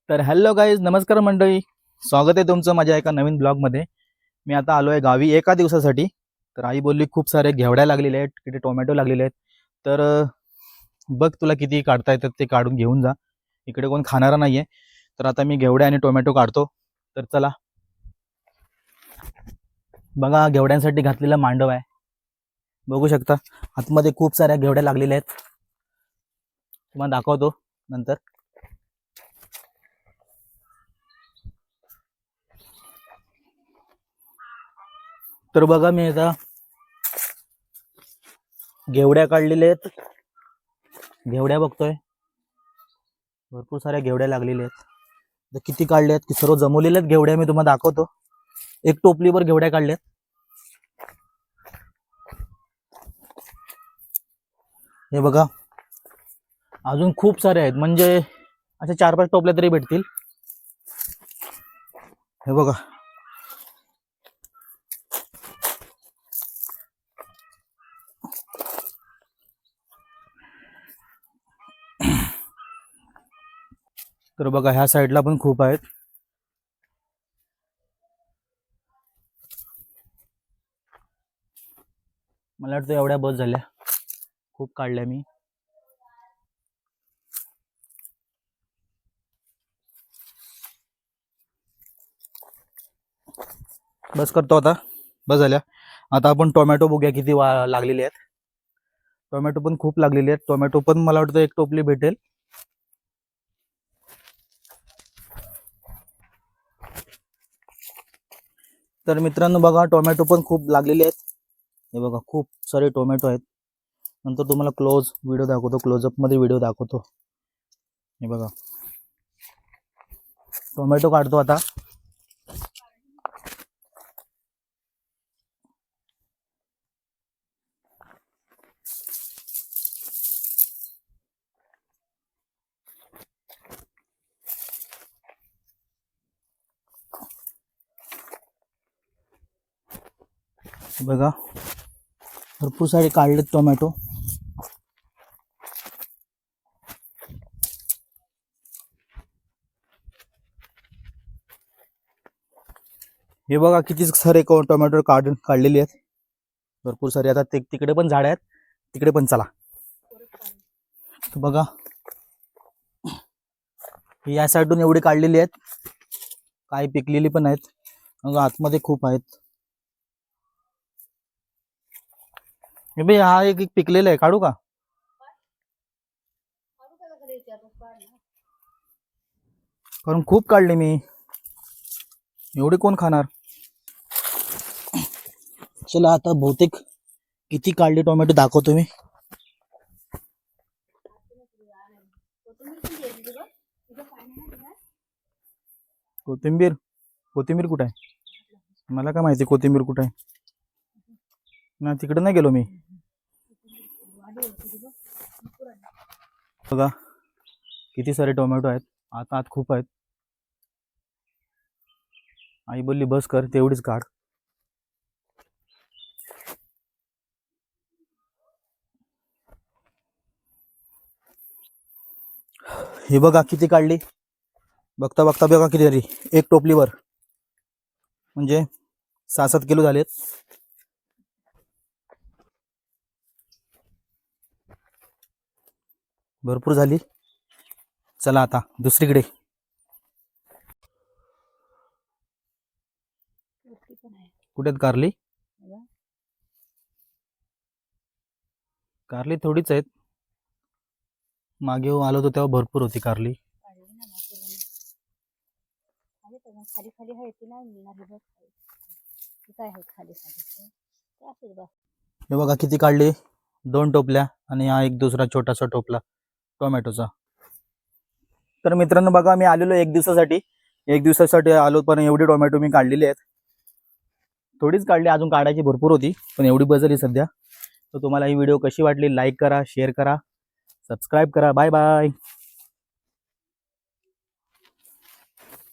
तर hello guys, नमस्कार मंडळी. स्वागत आहे तुमचं माझ्या एका नवीन ब्लॉगमध्ये. मी आता आलो आहे गावी एका दिवसासाठी. तर आई बोलली खूप सारे घेवड्या लागलेले आहेत, किती टोमॅटो लागलेले आहेत. तर बघ तुला किती काढता येतात ते काढून घेऊन जा. इकडे कोण खाणारा नाही आहे. तर आता मी घेवड्या आणि टोमॅटो काढतो. तर चला. बघा, घेवड्यांसाठी घातलेला मांडव आहे, बघू शकता. आतमध्ये खूप साऱ्या घेवड्या लागलेल्या आहेत, तुम्हाला दाखवतो नंतर. तर बघा, मी आता घेवड्या काढलेल्या आहेत. घेवड्या बघतोय, भरपूर साऱ्या घेवड्या लागलेल्या आहेत. तर किती काढले आहेत, की सर्व जमवलेल्या आहेत घेवड्या मी तुम्हाला दाखवतो. एक टोपलीवर घेवड्या काढल्यात. हे बघा, अजून खूप सारे आहेत, म्हणजे अशा 4-5 टोपल्या तरी भेटतील. हे बघा, तर बघा ह्या साईडला पण खूप आहेत. मला वाटतं एवढ्या बस झाल्या, खूप काढल्या मी. बस करतो आता, बस झाल्या. आता आपण टोमॅटो बघूया किती लागलेले आहेत. टोमॅटो पण खूप लागलेले आहेत. टोमॅटो पण मला वाटतं एक टोपली भेटेल. तर मित्रांनो बघा, टोमॅटो पण खूप लागलेले आहेत. हे बघा, खूप सारे टोमॅटो आहेत. नंतर तुम्हाला क्लोज व्हिडिओ दाखवतो, क्लोजअप मध्ये व्हिडिओ दाखवतो. हे बघा, टोमॅटो काढतो आता. बघा, भरपूर सारे काढलेत टोमॅटो. हे बघा किती सारे टोमॅटो काढलेले आहेत, भरपूर सारे. आता तिकडे पण झाड आहेत, तिकडे पण चला. बघा, या साईडून एवढी काढलेली आहेत, काही पिकलेली पण आहेत. मग आतमध्ये खूप आहेत. हे बघ, हा एक पिकलेला आहे, काढू का? कारण खूप काढले मी, एवढे कोण खाणार. चला, आता बहुतेक किती काढले टोमॅटो दाखवतो मी. कोथिंबीर कोथिंबीर कुठे आहे? मला काय माहिती कोथिंबीर कुठे आहे. ना, तिकडे नाही गेलो मी. बघा किती सारे टोमॅटो आहेत, आत खूप आहेत. आई बोलली बस कर, तेवढीच काढ. हे बघा किती काढली, बघता बघता बघा किती तरी. एक टोपलीवर म्हणजे 6-7 किलो झालेत. भरपूर झाली. चला आता दुसरीकडे. कुठे कारली? कारली थोडीच आहेत, मागे आलो होतो तेव्हा भरपूर होती कारली. खाली खाली आहे ती नाही मिळणार. काय आहे खाली खाली. हे बघा किती काढली, 2 टोपल्या आणि हा एक दुसरा छोटासा टोपला टोमॅटोचा. तर मित्रांनो बघा, मी आलेलो एक दिवसासाठी आलो, पण एवढी टोमॅटो मी काढलेली आहेत. थोडीच काढली, अजून काढायची भरपूर होती, पण एवढी बजली सध्या. तर तुम्हाला ही व्हिडिओ कशी वाटली, लाईक करा, शेअर करा, सबस्क्राईब करा. Bye bye.